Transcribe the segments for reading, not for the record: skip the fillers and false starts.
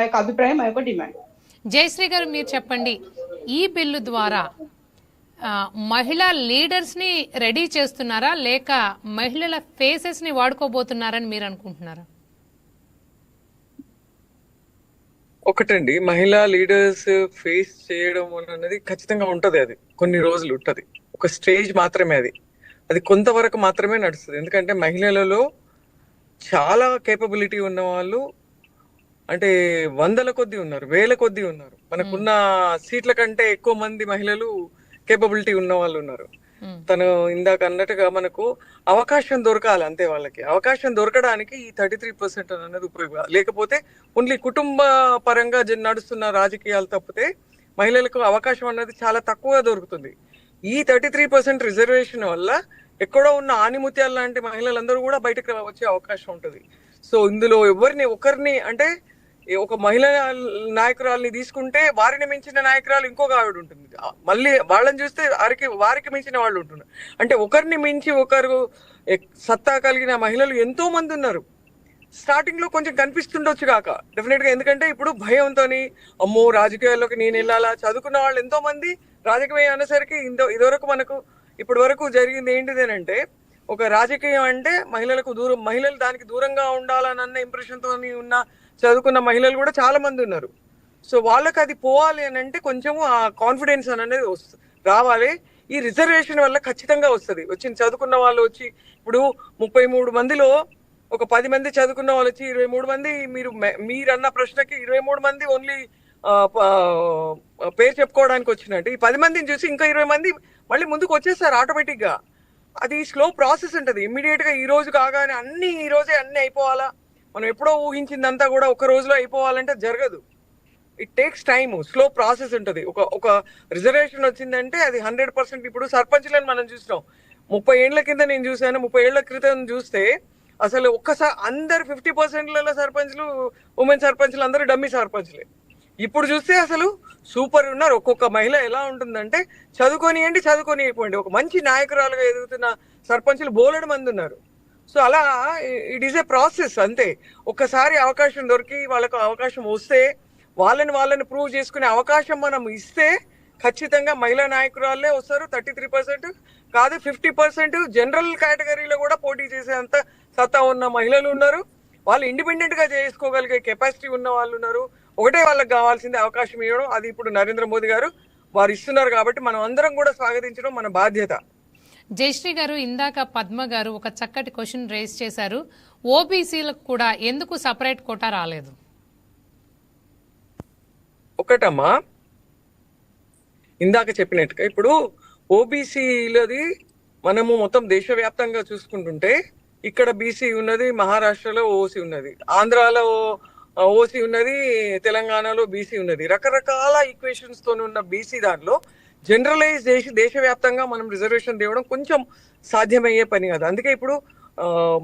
యొక్క అభిప్రాయం, మా యొక్క డిమాండ్. జయశ్రీ గారు, మీరు చెప్పండి, ఈ బిల్లు ద్వారా మహిళా లీడర్స్ ని రెడీ చేస్తున్నారా లేక మహిళల ఫేసెస్ ని వాడుకోబోతున్నారని మీరు అనుకుంటున్నారా? ఒకటండి, మహిళా లీడర్స్ ఫేస్ చేయడం అన్నది ఖచ్చితంగా ఉంటది. అది కొన్ని రోజులు ఉంటది, ఒక స్టేజ్ మాత్రమే. అది కొంతవరకు మాత్రమే నడుస్తుంది. ఎందుకంటే మహిళలలో చాలా కేపబిలిటీ ఉన్న వాళ్ళు అంటే వందల కొద్ది ఉన్నారు, వేల కొద్ది ఉన్నారు. మనకున్న సీట్ల కంటే ఎక్కువ మంది మహిళలు కేపబిలిటీ ఉన్న వాళ్ళు ఉన్నారు. తను ఇందాక అన్నట్టుగా మనకు అవకాశం దొరకాలి అంతే. వాళ్ళకి అవకాశం దొరకడానికి ఈ 33% అనేది ఉపయోగం. లేకపోతే ఓన్లీ కుటుంబ పరంగా నడుస్తున్న రాజకీయాలు తప్పితే మహిళలకు అవకాశం అనేది చాలా తక్కువగా దొరుకుతుంది. ఈ 33% రిజర్వేషన్ వల్ల ఎక్కడో ఉన్న ఆనిముత్యాలు లాంటి మహిళలందరూ కూడా బయటకు వచ్చే అవకాశం ఉంటుంది. సో ఇందులో ఒకరిని అంటే ఒక మహిళా నాయకురాలని తీసుకుంటే వారిని మించిన నాయకురాలు ఇంకొక ఆవిడ ఉంటుంది. మళ్ళీ వాళ్ళని చూస్తే వారికి మించిన వాళ్ళు ఉంటున్నారు. అంటే ఒకరిని మించి ఒకరు సత్తా కలిగిన మహిళలు ఎంతో మంది ఉన్నారు. స్టార్టింగ్ లో కొంచెం కనిపిస్తుండొచ్చు కాక డెఫినెట్ గా, ఎందుకంటే ఇప్పుడు భయంతో అమ్మో రాజకీయాల్లోకి నేను వెళ్ళాలా, చదువుకున్న వాళ్ళు ఎంతో మంది రాజకీయం అనేసరికి ఇదివరకు మనకు ఇప్పటి వరకు జరిగింది ఏంటిదేనంటే, ఒక రాజకీయం అంటే మహిళలకు దూరం, మహిళలు దానికి దూరంగా ఉండాలన్న ఇంప్రెషన్ తో ఉన్న చదువుకున్న మహిళలు కూడా చాలా మంది ఉన్నారు. సో వాళ్ళకి అది పోవాలి అని అంటే కొంచెము ఆ కాన్ఫిడెన్స్ అనేది రావాలి. ఈ రిజర్వేషన్ వల్ల ఖచ్చితంగా వస్తుంది. చదువుకున్న వాళ్ళు వచ్చి ఇప్పుడు 33 మందిలో ఒక 10 మంది చదువుకున్న వాళ్ళు వచ్చి 23 మంది మీరన్న ప్రశ్నకి 23 మంది ఓన్లీ పేరు చెప్పుకోవడానికి వచ్చినట్టు ఈ 10 మందిని చూసి ఇంకా 20 మంది మళ్ళీ ముందుకు వచ్చేస్తారు ఆటోమేటిక్ గా. అది స్లో ప్రాసెస్ ఉంటుంది. ఇమ్మీడియట్ గా ఈ రోజు కాగానే ఈ రోజే అన్ని అయిపోవాలా, మనం ఎప్పుడో ఊహించిందంతా కూడా ఒక రోజులో అయిపోవాలంటే జరగదు. It takes time, slow process ఉంటుంది. ఒక రిజర్వేషన్ వచ్చిందంటే అది 100%. ఇప్పుడు సర్పంచ్లను మనం చూసినాం, 30 ఏళ్ల కింద నేను చూసాను, 30 ఏళ్ల క్రితం చూస్తే అసలు ఒక్కసారి అందరు 50% సర్పంచ్లు, ఉమెన్ సర్పంచ్లు అందరూ డమ్మీ సర్పంచ్లే. ఇప్పుడు చూస్తే అసలు సూపర్ ఉన్నారు. ఒక్కొక్క మహిళ ఎలా ఉంటుందంటే చదువుకొని అయిపోయింది ఒక మంచి నాయకురాలుగా ఎదుగుతున్న సర్పంచ్లు బోలెడు మంది ఉన్నారు. సో అలా ఇట్ ఈస్ ఏ ప్రాసెస్ అంతే. ఒక్కసారి అవకాశం దొరికి వాళ్ళకు అవకాశం వస్తే వాళ్ళని ప్రూవ్ చేసుకునే అవకాశం మనం ఇస్తే ఖచ్చితంగా మహిళా నాయకురాలే వస్తారు. 33% కాదు, 50% జనరల్ కేటగిరీలో కూడా పోటీ చేసేంత సత్తా ఉన్న మహిళలు ఉన్నారు. వాళ్ళు ఇండిపెండెంట్ గా చేసుకోగలిగే కెపాసిటీ ఉన్న వాళ్ళు ఉన్నారు. ఒకటే వాళ్ళకి కావాల్సింది అవకాశం ఇవ్వడం. అది ఇప్పుడు నరేంద్ర మోదీ గారు వారు ఇస్తున్నారు కాబట్టి మనం అందరం కూడా స్వాగతించడం మన బాధ్యత. జయశ్రీ గారు, ఇందాక పద్మ గారు ఒక చక్కటి క్వశ్చన్ రేస్ చేశారు, ఓబీసీలకు కూడా ఎందుకు సపరేట్ కోటా రాలేదు? ఒకటమ్మా, ఇందాక చెప్పినట్టుగా ఇప్పుడు ఓబీసీలది మనము మొత్తం దేశవ్యాప్తంగా చూసుకుంటుంటే ఇక్కడ బీసీ ఉన్నది, మహారాష్ట్రలో ఓసీ ఉన్నది, ఆంధ్రాలో ఓసీ ఉన్నది, తెలంగాణలో బీసీ ఉన్నది. రకరకాల ఈక్వేషన్స్ తో ఉన్న బీసీ దాంట్లో జనరలైజ్ చేసి దేశవ్యాప్తంగా మనం రిజర్వేషన్ తేవడం కొంచెం సాధ్యమయ్యే పని కాదు. అందుకే ఇప్పుడు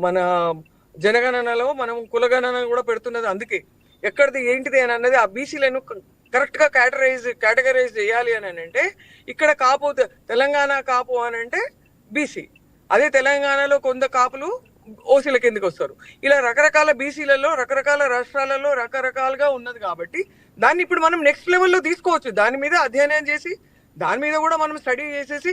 మన జనగణనలో మనం కులగణన కూడా పెడుతున్నది. అందుకే ఎక్కడిది ఏంటిది అని అన్నది ఆ బీసీలను కరెక్ట్ గా కేటగరైజ్ చేయాలి అని అంటే, ఇక్కడ కాపు తెలంగాణ కాపు అని అంటే బీసీ, అదే తెలంగాణలో కొంత కాపులు ఓసీల కిందకి వస్తారు. ఇలా రకరకాల బీసీలలో రకరకాల రాష్ట్రాలలో రకరకాలుగా ఉన్నది కాబట్టి దాన్ని ఇప్పుడు మనం నెక్స్ట్ లెవెల్లో తీసుకోవచ్చు. దాని మీద అధ్యయనం చేసి దాని మీద కూడా మనం స్టడీ చేసేసి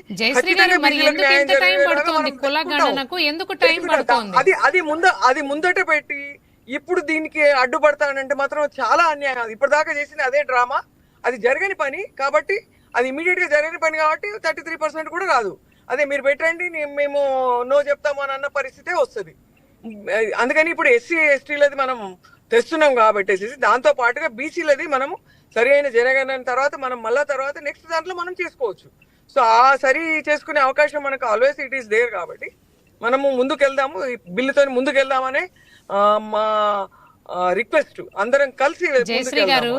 అది ముందట పెట్టి ఇప్పుడు దీనికి అడ్డుపడతానంటే మాత్రం చాలా అన్యాయం. ఇప్పటిదాకా చేసింది అదే డ్రామా, అది జరగని పని కాబట్టి, అది ఇమీడియట్ గా జరగని పని కాబట్టి 33% కూడా రాదు. అదే మీరు పెట్టండి మేము నో చెప్తాము అని అన్న పరిస్థితే వస్తుంది. అందుకని ఇప్పుడు ఎస్సీ ఎస్టీలది మనం తెస్తున్నాం కాబట్టి దాంతో పాటుగా బీసీలది మనము సరి అయిన జనగణన తర్వాత మనం మళ్ళా తర్వాత నెక్స్ట్ దాంట్లో మనం చేసుకోవచ్చు. సో ఆ సరి చేసుకునే అవకాశం మనకు ఆల్వేస్ ఇట్ ఈస్ దేర్ కాబట్టి మనము ముందుకెళ్దాము, ఈ బిల్లుతో ముందుకెళ్దామనే మా రిక్వెస్ట్. అందరం కలిసి జయశ్రీ గారు,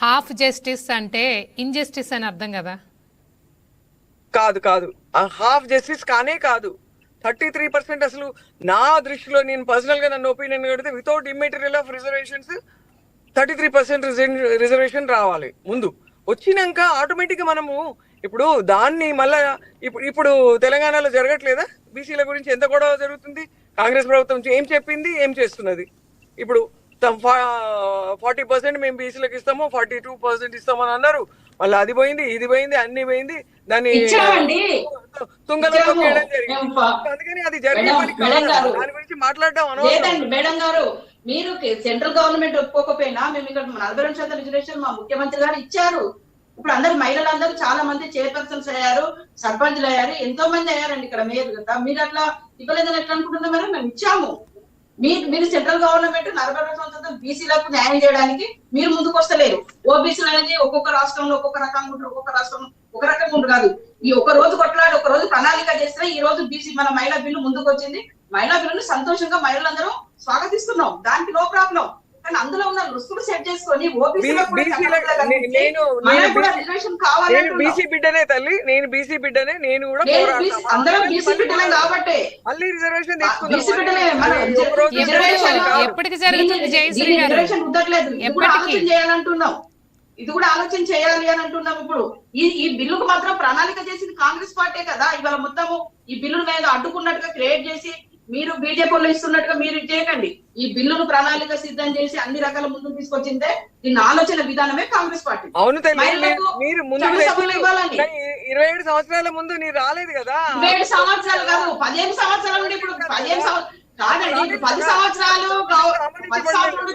హాఫ్ జస్టిస్ అంటే ఇన్జస్టిస్ అని అర్థం కదా? కాదు, హాఫ్ జస్టిస్ కానే కాదు. 33% అసలు నా దృష్టిలో, నేను పర్సనల్ గా నన్ను ఒపీనియన్ కడితే without immaterial of reservations 33% reservation రావాలి. ముందు వచ్చినాక ఆటోమేటిక్ గా మనము ఇప్పుడు దాన్ని మళ్ళా ఇప్పుడు తెలంగాణలో జరగట్లేదా? బీసీల గురించి ఎంత గొడవ జరుగుతుంది. కాంగ్రెస్ ప్రభుత్వం ఏం చెప్పింది, ఏం చేస్తున్నది. ఇప్పుడు 40% మేము బీసీలకు ఇస్తాము, 42% ఇస్తామని అన్నారు. మళ్ళీ అది పోయింది, ఇది పోయింది, అన్ని పోయింది. దాన్ని తుంగలో తొక్కేయడం జరిగింది. అందుకని అది జరిగే పని కాదు. దాని గురించి మాట్లాడడం అనవసరం. మేడం గారు, మీరు సెంట్రల్ గవర్నమెంట్ ఒప్పుకోకపోయినా మేము ఇక్కడ 42% రిజర్వేషన్ మా ముఖ్యమంత్రి గారు ఇచ్చారు. ఇప్పుడు అందరు మహిళలందరూ చాలా మంది చైర్పర్సన్స్ అయ్యారు, సర్పంచ్లు అయ్యారు, ఎంతో మంది అయ్యారండి ఇక్కడ మేయర్ కదా. మీరు అట్లా ఇవ్వలేదని ఎట్లా అనుకుంటున్నారు? మేడం మేము ఇచ్చాము. మీరు సెంట్రల్ గవర్నమెంట్ 42% బీసీలకు న్యాయం చేయడానికి మీరు ముందుకు వస్తలేరు. ఓబీసీలు అనేది ఒక్కొక్క రాష్ట్రంలో ఒక్కొక్క రకంగా ఉంటారు, ఒక్కొక్క రాష్ట్రంలో ఒక రకంగా ఉంటుంది కాదు. ఈ ఒక రోజు కొట్లాడి ఒక రోజు ప్రణాళిక చేస్తే ఈ రోజు బీసీ మన మహిళా బిల్లు ముందుకు వచ్చింది. మహిళా బిల్లును సంతోషంగా మహిళలందరూ స్వాగతిస్తున్నాం, దానికి నో ప్రాబ్లం. కానీ అందులో ఉన్న రుసులు సెట్ చేసుకొని బీసీ బిడ్డనే తల్లి, నేను బీసీ బిడ్డనే, నేను కూడా అందరం బీసీ బిడ్డలే కాబట్టి మళ్ళీ రిజర్వేషన్ రిజర్వేషన్ ఉద్దట్లేదు. ఇది కూడా ఆలోచన చేయాలంటున్నాం, ఇది కూడా ఆలోచన చేయాలి అని అంటున్నాం. ఇప్పుడు ఈ బిల్లుకు మాత్రం ప్రణాళిక చేసింది కాంగ్రెస్ పార్టీ కదా. ఇవాళ మొత్తము ఈ బిల్లును మీద అడ్డుకున్నట్టుగా క్రియేట్ చేసి మీరు బీజేపీలో ఇస్తున్నట్టుగా మీరు చేయకండి. ఈ బిల్లును ప్రణాళిక సిద్ధం చేసి అన్ని రకాల ముందుకు తీసుకొచ్చిందే దీని ఆలోచన విధానమే కాంగ్రెస్ పార్టీ. అవును మీరు ముందు 27 సంవత్సరాల ముందు మీరు రాలేదు కదా. 27 సంవత్సరాలు కాదు, 15 సంవత్సరాల నుండి ఇప్పుడు 15 కాదండి, ఇప్పుడు 10 సంవత్సరాలు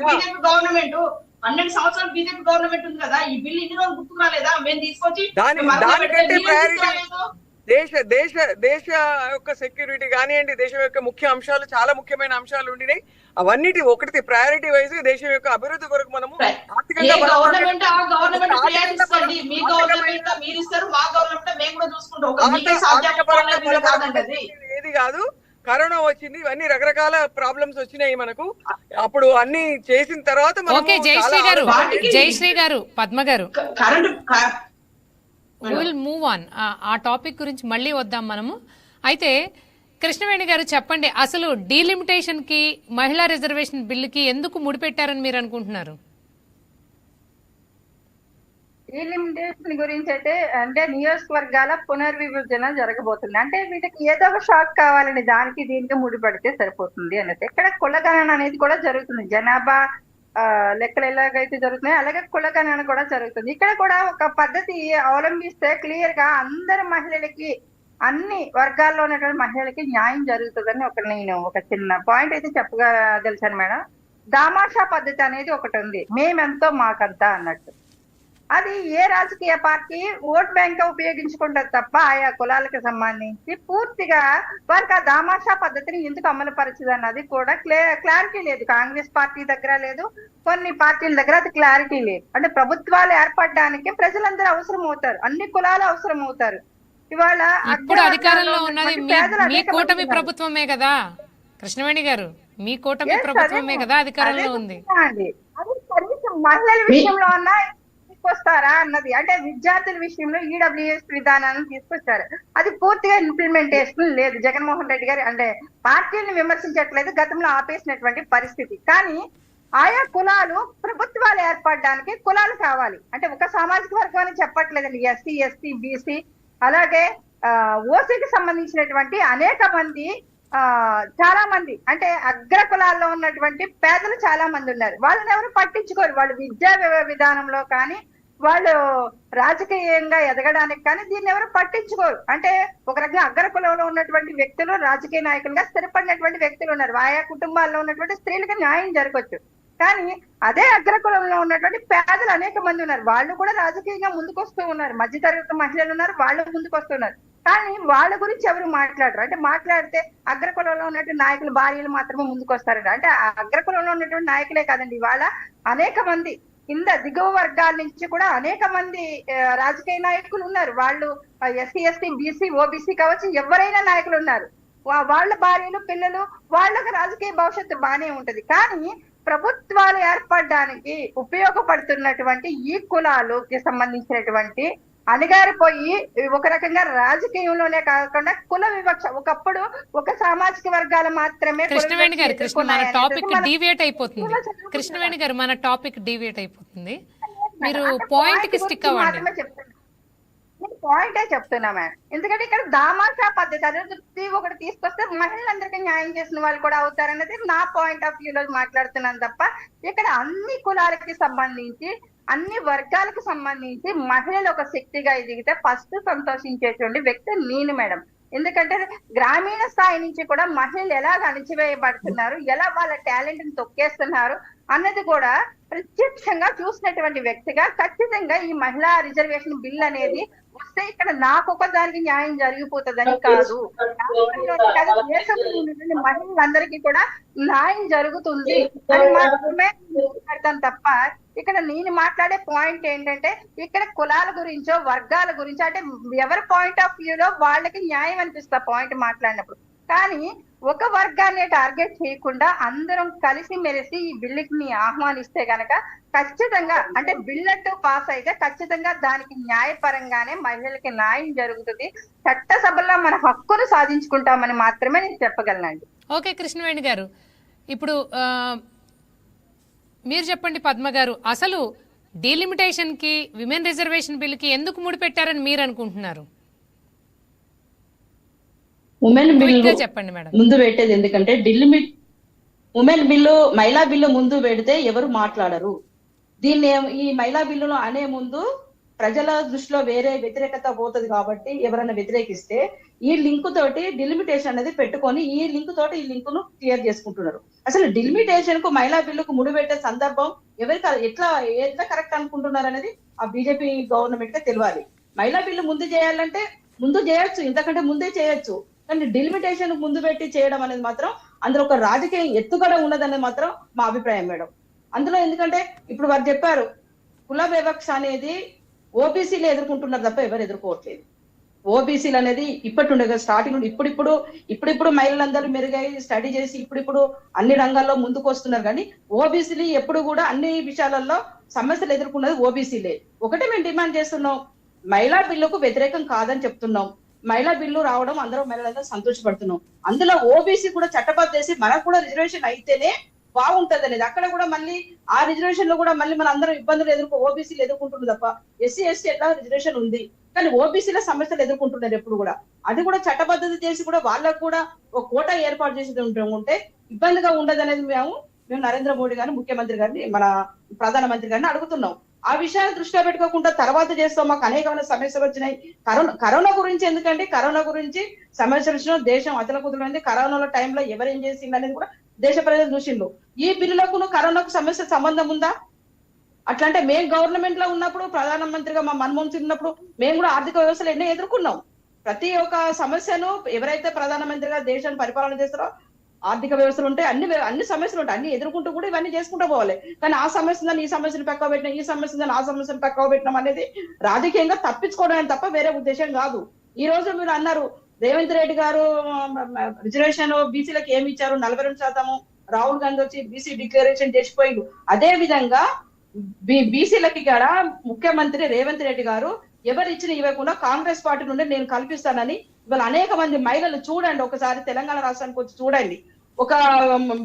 బీజేపీ గవర్నమెంట్, 12 సంవత్సరాలు బీజేపీ గవర్నమెంట్ ఉంది కదా. ఈ బిల్లు ఇన్ని రోజులు గుర్తుకు రాలేదా? మేము తీసుకొచ్చి దేశ యొక్క సెక్యూరిటీ కానివ్వండి, దేశం యొక్క ముఖ్య అంశాలు, చాలా ముఖ్యమైన అంశాలు ఉండినాయి. అవన్నిటి ఒకటి ప్రయారిటీ వైజ్ దేశం యొక్క అభివృద్ధి కొరకు మనము ఏది కాదు. కరోనా వచ్చింది, ఇవన్నీ రకరకాల ప్రాబ్లమ్స్ వచ్చినాయి మనకు. అప్పుడు అన్ని చేసిన తర్వాత జయశ్రీ గారు, పద్మ గారు, విల్ మూవ్ ఆన్. ఆ టాపిక్ గురించి మళ్ళీ వద్దాం మనము. అయితే కృష్ణవేణి గారు చెప్పండి, అసలు డీలిమిటేషన్ కి మహిళా రిజర్వేషన్ బిల్లుకి ఎందుకు ముడిపెట్టారని మీరు అనుకుంటున్నారు? డీలిమిటేషన్ గురించి అయితే అంటే నియోజకవర్గాల పునర్విభజన జరగబోతుంది. అంటే వీటికి ఏదో ఒక షాక్ కావాలని దానికి దీనికి ముడిపడితే సరిపోతుంది అనేది. ఇక్కడ కులగణన అనేది కూడా జరుగుతుంది. జనాభా లెక్కలు ఎలాగైతే జరుగుతున్నాయో అలాగే కులగణన కూడా జరుగుతుంది. ఇక్కడ కూడా ఒక పద్ధతి అవలంబిస్తే క్లియర్ గా అందరి మహిళలకి, అన్ని వర్గాల్లో ఉన్నటువంటి మహిళలకి న్యాయం జరుగుతుందని నేను ఒక చిన్న పాయింట్ అయితే చెప్పగా తెలిసాను మేడం. దామాషా పద్ధతి అనేది ఒకటి ఉంది, మేమెంతో మాకంతా అన్నట్టు. అది ఏ రాజకీయ పార్టీ ఓట్ బ్యాంక్ ఉపయోగించుకుంటారు తప్ప ఆయా కులాలకు సంబంధించి పూర్తిగా వారికి ఆ దామాషా పద్ధతిని ఎందుకు అమలు పరచదు అన్నది కూడా క్లారిటీ లేదు. కాంగ్రెస్ పార్టీ దగ్గర లేదు, కొన్ని పార్టీల దగ్గర అది క్లారిటీ లేదు. అంటే ప్రభుత్వాలు ఏర్పడడానికి ప్రజలందరూ అవసరం అవుతారు, అన్ని కులాలు అవసరం అవుతారు. ఇవాళ ఇప్పుడు అధికారంలో ఉన్నది మీ కూటమి ప్రభుత్వమే కదా కృష్ణవేణి గారు, మీ కూటమి ప్రభుత్వమే కదా అధికారంలో ఉంది. అది కనీసం మహిళల విషయంలో అన్నా తీసుకొస్తారా అన్నది. అంటే విద్యార్థుల విషయంలో ఈడబ్ల్యూఎస్ విధానాన్ని తీసుకొచ్చారు, అది పూర్తిగా ఇంప్లిమెంటేషన్ లేదు. జగన్మోహన్ రెడ్డి గారు అంటే పార్టీని విమర్శించట్లేదు, గతంలో ఆపేసినటువంటి పరిస్థితి. కానీ ఆయా కులాలు ప్రభుత్వాలు ఏర్పడడానికి కులాలు కావాలి. అంటే ఒక సామాజిక వర్గం అని చెప్పట్లేదండి. ఎస్సీ, ఎస్టీ, బీసీ, అలాగే ఓసీకి సంబంధించినటువంటి అనేక మంది, చాలా మంది అంటే అగ్ర కులాల్లో ఉన్నటువంటి పేదలు చాలా మంది ఉన్నారు. వాళ్ళని ఎవరు పట్టించుకోరు. వాళ్ళు విద్యా విధానంలో కానీ, వాళ్ళు రాజకీయంగా ఎదగడానికి కానీ దీన్ని ఎవరు పట్టించుకోరు. అంటే ఒక రకంగా అగ్ర కులంలో ఉన్నటువంటి వ్యక్తులు రాజకీయ నాయకులుగా స్థిరపడినటువంటి వ్యక్తులు ఉన్నారు. ఆయా కుటుంబాల్లో ఉన్నటువంటి స్త్రీలకు న్యాయం జరగవచ్చు. కానీ అదే అగ్రకులంలో ఉన్నటువంటి పేదలు అనేక మంది ఉన్నారు, వాళ్ళు కూడా రాజకీయంగా ముందుకొస్తూ ఉన్నారు. మధ్యతరగతి మహిళలు ఉన్నారు, వాళ్ళు ముందుకొస్తున్నారు. కానీ వాళ్ళ గురించి ఎవరు మాట్లాడరు. అంటే మాట్లాడితే అగ్రకులంలో ఉన్నటువంటి నాయకులు భార్యలు మాత్రమే ముందుకు వస్తారంట. అంటే అగ్రకులంలో ఉన్నటువంటి నాయకులే కాదండి, వాళ్ళ అనేక మంది కింద దిగువ వర్గాల నుంచి కూడా అనేక మంది రాజకీయ నాయకులు ఉన్నారు. వాళ్ళు ఎస్సీ, ఎస్టీ, బీసీ, ఓబీసీ కావచ్చు, ఎవరైనా నాయకులు ఉన్నారు. వాళ్ళ భార్యలు, పిల్లలు, వాళ్ళకి రాజకీయ భవిష్యత్తు బానే ఉంటది. కానీ ప్రభుత్వాలు ఏర్పడడానికి ఉపయోగపడుతున్నటువంటి ఈ కులాలకి సంబంధించినటువంటి అణగారిపోయి ఒక రకంగా రాజకీయంలోనే కాకుండా కుల వివక్ష, ఒకప్పుడు ఒక సామాజిక వర్గాలు మాత్రమే. కృష్ణవేణి గారు, మన టాపిక్ డివియేట్ అయిపోతుంది. కృష్ణవేణి గారు, మన టాపిక్ డివియేట్ అయిపోతుంది. మీరు పాయింట్ కి స్టిక్ అవ్వండి. పాయింటే చెప్తున్నా మేడం. ఎందుకంటే ఇక్కడ దామాషా పద్ధతి అభివృద్ధి ఒకటి తీసుకొస్తే మహిళలందరికీ న్యాయం చేసిన వాళ్ళు కూడా అవుతారన్నది నా పాయింట్ ఆఫ్ వ్యూలో మాట్లాడుతున్నాను తప్ప ఇక్కడ అన్ని కులాలకి సంబంధించి అన్ని వర్గాలకు సంబంధించి మహిళలు ఒక శక్తిగా ఎదిగితే ఫస్ట్ సంతోషించేటువంటి వ్యక్తి నేను మేడం. ఎందుకంటే గ్రామీణ స్థాయి నుంచి కూడా మహిళలు ఎలా అణిచివేయబడుతున్నారు, ఎలా వాళ్ళ టాలెంట్ ని తొక్కేస్తున్నారు అన్నది కూడా ప్రత్యక్షంగా చూసినటువంటి వ్యక్తిగా ఖచ్చితంగా ఈ మహిళా రిజర్వేషన్ బిల్ అనేది వస్తే ఇక్కడ నాకు ఒక దానికి న్యాయం జరిగిపోతుందని కాదు, దేశంలో ఉన్నటువంటి మహిళలందరికీ కూడా న్యాయం జరుగుతుంది అని మాత్రమే మాట్లాడతాను తప్ప ఇక్కడ నేను మాట్లాడే పాయింట్ ఏంటంటే ఇక్కడ కులాల గురించో వర్గాల గురించో అంటే ఎవరి పాయింట్ ఆఫ్ వ్యూలో వాళ్ళకి న్యాయం అనిపిస్తా పాయింట్ మాట్లాడినప్పుడు. కానీ ఒక వర్గాన్ని టార్గెట్ చేయకుండా అందరం కలిసి మెలిసి ఈ బిల్లుని ఆహ్వానిస్తే గనక ఖచ్చితంగా అంటే బిల్ అంటూ పాస్ అయితే ఖచ్చితంగా దానికి న్యాయపరంగానే మహిళలకి న్యాయం జరుగుతుంది, చట్టసభలో మన హక్కును సాధించుకుంటామని మాత్రమే నేను చెప్పగలనండి. ఓకే కృష్ణవేణి గారు, ఇప్పుడు మీరు చెప్పండి పద్మ గారు, అసలు డీలిమిటేషన్ కి విమెన్ రిజర్వేషన్ బిల్ కి ఎందుకు ముడిపెట్టారని మీరు అనుకుంటున్నారు? ఉమెన్ బిల్లు చెప్పండి మేడం. ముందు పెట్టేది ఎందుకంటే ఉమెన్ బిల్లు మహిళా బిల్లు ముందు పెడితే ఎవరు మాట్లాడరు. దీన్ని ఈ మహిళా బిల్లులో అనే ముందు ప్రజల దృష్టిలో వేరే వ్యతిరేకత పోతుంది కాబట్టి ఎవరైనా వ్యతిరేకిస్తే ఈ లింక్ తోటి డిలిమిటేషన్ అనేది పెట్టుకొని ఈ లింక్ తోటి ఈ లింక్ ను క్లియర్ చేసుకుంటున్నారు. అసలు డిలిమిటేషన్ కు మహిళా బిల్లుకు ముడిపెట్టే సందర్భం ఎట్లా కరెక్ట్ అనుకుంటున్నారు అనేది ఆ బీజేపీ గవర్నమెంట్ కే తెలియాలి. మహిళా బిల్లు ముందు చేయాలంటే ముందు చేయొచ్చు, ఇంతకంటే ముందే చేయొచ్చు, కానీ డిలిమిటేషన్ ముందు పెట్టి చేయడం అనేది మాత్రం అందులో ఒక రాజకీయ ఎత్తుగడ ఉన్నదనేది మాత్రం మా అభిప్రాయం మేడం. అందులో ఎందుకంటే ఇప్పుడు వారు చెప్పారు కుల వివక్ష అనేది ఓబీసీలు ఎదుర్కొంటున్నారు తప్ప ఎవరు ఎదుర్కోవట్లేదు. ఓబీసీలు అనేది ఇప్పటి ఉండే స్టార్టింగ్ నుండి ఇప్పుడిప్పుడు మహిళలందరూ మెరుగై స్టడీ చేసి ఇప్పుడిప్పుడు అన్ని రంగాల్లో ముందుకు వస్తున్నారు. కానీ ఓబీసీలు ఎప్పుడు కూడా అన్ని విషయాలలో సమస్యలు ఎదుర్కొన్నది ఓబీసీలే. ఒకటే మేము డిమాండ్ చేస్తున్నాం, మహిళా బిల్లుకు వ్యతిరేకం కాదని చెప్తున్నాం, మహిళా బిల్లు రావడం అందరూ మహిళలందరూ సంతోషపడుతున్నాం. అందులో ఓబీసీ కూడా చట్టబద్ధ చేసి మనకు కూడా రిజర్వేషన్ అయితేనే బాగుంటది అనేది. అక్కడ కూడా మళ్ళీ ఆ రిజర్వేషన్ లో కూడా మళ్ళీ మన అందరం ఇబ్బందులు ఓబీసీలు ఎదుర్కొంటున్నారు తప్ప ఎస్సీ ఎస్టీ ఎట్లా రిజర్వేషన్ ఉంది, కానీ ఓబీసీల సమస్యలు ఎదుర్కొంటున్నారు ఎప్పుడు కూడా. అది కూడా చట్టబద్ధత చేసి కూడా వాళ్ళకు కూడా ఒక కోటా ఏర్పాటు చేసి ఉంటే ఇబ్బందిగా ఉండదు అనేది మేము నరేంద్ర మోడీ గారిని, ముఖ్యమంత్రి గారిని, మన ప్రధానమంత్రి గారిని అడుగుతున్నాం. ఆ విషయాన్ని దృష్టిలో పెట్టుకోకుండా తర్వాత చేస్తాం. మాకు అనేకమైన సమస్యలు వచ్చినాయి. కరోనా గురించి ఎందుకంటే కరోనా గురించి సమస్యలు వచ్చిన దేశం అతలకుతలైంది. కరోనా టైంలో ఎవరేం చేసింది అనేది కూడా దేశ ప్రజలు చూసిండు. ఈ బిల్లులకు కరోనాకు సమస్య సంబంధం ఉందా? అట్లంటే మేము గవర్నమెంట్ లో ఉన్నప్పుడు ప్రధానమంత్రిగా మా మన్మోహన్ సింగ్ ఉన్నప్పుడు మేము కూడా ఆర్థిక వ్యవస్థలు ఎన్నో ఎదుర్కొన్నాం. ప్రతి ఒక్క సమస్యను ఎవరైతే ప్రధానమంత్రిగా దేశాన్ని పరిపాలన చేస్తారో ఆర్థిక వ్యవస్థలు ఉంటాయి, అన్ని సమస్యలు ఉంటాయి, అన్ని ఎదుర్కొంటూ కూడా ఇవన్నీ చేసుకుంటూ పోవాలి. కానీ ఆ సమస్యను ఈ సమస్యను పక్కవ పెట్టినా, ఈ సమస్యను ఆ సమస్యను పక్కవ పెట్టడం అనేది రాజకీయంగా తప్పించుకోవడానికి తప్ప వేరే ఉద్దేశం కాదు. ఈ రోజు మీరు అన్నారు రేవంత్ రెడ్డి గారు రిజర్వేషన్ బీసీలకు ఏమి ఇచ్చారు, 42%. రాహుల్ గాంధీ వచ్చి బీసీ డిక్లరేషన్ చేసిపోయిండు. అదే విధంగా బీసీలకి కూడా ముఖ్యమంత్రి రేవంత్ రెడ్డి గారు ఎవరు ఇచ్చిన ఇవ్వకుండా కాంగ్రెస్ పార్టీ నుండి నేను కల్పిస్తానని ఇవాళ అనేక మంది మహిళలు చూడండి, ఒకసారి తెలంగాణ రాష్ట్రానికి వచ్చి చూడండి. ఒక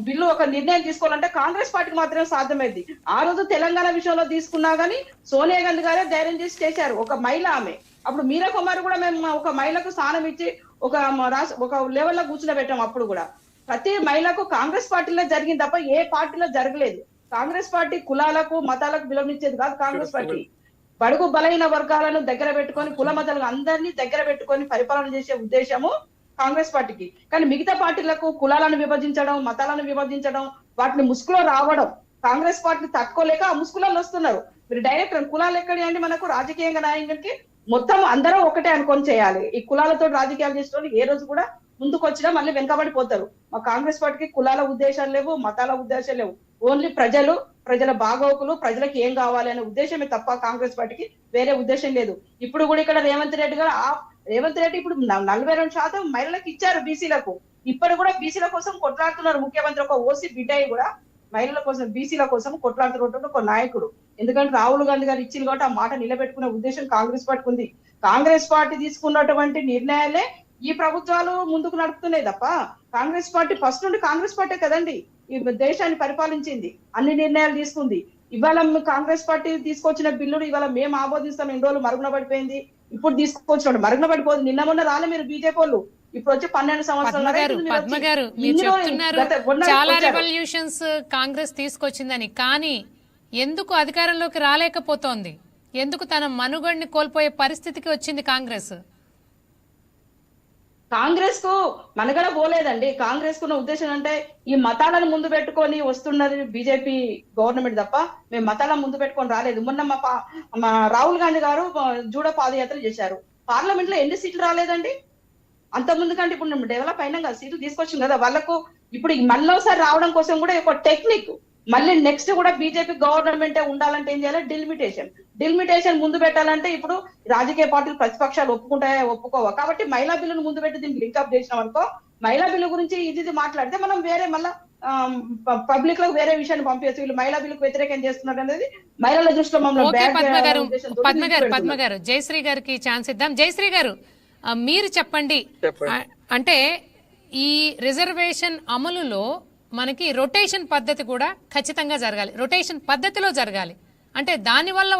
బిల్లు ఒక నిర్ణయం తీసుకోవాలంటే కాంగ్రెస్ పార్టీకి మాత్రమే సాధ్యమైంది. ఆ రోజు తెలంగాణ విషయంలో తీసుకున్నా గానీ సోనియా గాంధీ గారే ధైర్యం చేసి చేశారు, ఒక మహిళ ఆమె. అప్పుడు మీరా కుమార్ కూడా మేము ఒక మహిళకు స్థానం ఇచ్చి ఒక లెవెల్లో కూర్చుని అప్పుడు కూడా ప్రతి మహిళకు కాంగ్రెస్ పార్టీలో జరిగింది తప్ప ఏ పార్టీలో జరగలేదు. కాంగ్రెస్ పార్టీ కులాలకు మతాలకు విలువనిచ్చేది కాదు. కాంగ్రెస్ పార్టీ బడుగు బలైన వర్గాలను దగ్గర పెట్టుకొని కుల మతాలను అందరినీ దగ్గర పెట్టుకొని పరిపాలన చేసే ఉద్దేశము కాంగ్రెస్ పార్టీకి. కానీ మిగతా పార్టీలకు కులాలను విభజించడం, మతాలను విభజించడం, వాటిని ముసుగులో రావడం కాంగ్రెస్ పార్టీ తట్టుకోలేక ఆ ముసుగులలో వస్తున్నారు. మీరు డైరెక్ట్ కులాలు ఎక్కడి అండి, మనకు రాజకీయంగా నాయకుడికి మొత్తం అందరూ ఒకటే అనుకొని చేయాలి. ఈ కులాలతో రాజకీయాలు చేసిన ఏ రోజు కూడా ముందుకు వచ్చినా మళ్ళీ వెనకబడిపోతారు. మా కాంగ్రెస్ పార్టీకి కులాల ఉద్దేశాలు లేవు, మతాల ఉద్దేశాలు లేవు. ఓన్లీ ప్రజల బాగోకులు, ప్రజలకు ఏం కావాలి అనే ఉద్దేశమే తప్ప కాంగ్రెస్ పార్టీకి వేరే ఉద్దేశం లేదు. ఇప్పుడు కూడా ఇక్కడ రేవంత్ రెడ్డి ఇప్పుడు 42% మహిళలకు ఇచ్చారు బీసీలకు. ఇప్పుడు కూడా బీసీల కోసం కొట్లాడుతున్నారు ముఖ్యమంత్రి. ఒక ఓసీ బిడ్డయి కూడా మహిళల కోసం బీసీల కోసం కొట్లాడుతున్నటువంటి ఒక నాయకుడు. ఎందుకంటే రాహుల్ గాంధీ గారు ఇచ్చింది కాబట్టి ఆ మాట నిలబెట్టుకునే ఉద్దేశం కాంగ్రెస్ పార్టీకి ఉంది. కాంగ్రెస్ పార్టీ తీసుకున్నటువంటి నిర్ణయాలే ఈ ప్రభుత్వాలు ముందుకు నడుపుతున్నాయి తప్ప కాంగ్రెస్ పార్టీ ఫస్ట్ నుండి కాంగ్రెస్ పార్టీ కదండి ఈ దేశాన్ని పరిపాలించింది, అన్ని నిర్ణయాలు తీసుకుంది. ఇవాళ కాంగ్రెస్ పార్టీ తీసుకొచ్చిన బిల్లును ఇవాళ మేము ఆమోదిస్తాం, ఎన్ని రోజులు మరుగున పడిపోయింది. ఇప్పుడు తీసుకొచ్చినాడు మరుగున పడిపోతుంది. నిన్న మొన్న రాలే మీరు బీజేపీ వాళ్ళు, ఇప్పుడు వచ్చి 12 సంవత్సరాలు. పద్మ గారు మీరు చెప్తున్నారు చాలా రెవల్యూషన్స్ కాంగ్రెస్ తీసుకొచ్చిందని, కానీ ఎందుకు అధికారంలోకి రాలేకపోతోంది? ఎందుకు తన మనుగడని కోల్పోయే పరిస్థితికి వచ్చింది కాంగ్రెస్? కాంగ్రెస్ కు మనగడ పోలేదండి. కాంగ్రెస్ కున్న ఉద్దేశం అంటే ఈ మతాలను ముందు పెట్టుకొని వస్తున్నది బీజేపీ గవర్నమెంట్ తప్ప మేము మతాలను ముందు పెట్టుకొని రాలేదు. మొన్న మా రాహుల్ గాంధీ గారు జూడో పాదయాత్ర చేశారు. పార్లమెంట్ లో ఎన్ని సీట్లు రాలేదండి? అంత ముందు కంటే ఇప్పుడు డెవలప్ అయినా కదా, సీట్లు తీసుకొచ్చింది కదా వాళ్ళకు. ఇప్పుడు మళ్ళీసారి రావడం కోసం కూడా ఒక టెక్నిక్, మళ్ళీ నెక్స్ట్ కూడా బీజేపీ గవర్నమెంటే ఉండాలంటే ఏం చేయాలి? డిలిమిటేషన్ ముందు పెట్టాలంటే ఇప్పుడు రాజకీయ పార్టీలు ప్రతిపక్షాలు ఒప్పుకుంటాయా ఒప్పుకోవా? కాబట్టి మహిళా బిల్లును ముందు పెట్టి దీనికి లింకప్ చేసినాం అనుకో, మహిళా బిల్లు గురించి ఇది మాట్లాడితే మనం వేరే మళ్ళా పబ్లిక్ లో వేరే విషయాన్ని పంపించచ్చు. వీళ్ళు మహిళా బిల్లుకు వ్యతిరేకం చేస్తున్నారు అనేది మహిళల దృష్టిలో పద్మ గారు జయశ్రీ గారికి ఛాన్స్ ఇద్దాం. జయశ్రీ గారు మీరు చెప్పండి, అంటే ఈ రిజర్వేషన్ అమలులో మనకి రొటేషన్ పద్ధతి కూడా ఖచ్చితంగా జరగాలి, రొటేషన్ పద్ధతిలో జరగాలి. అంటే దానివల్ల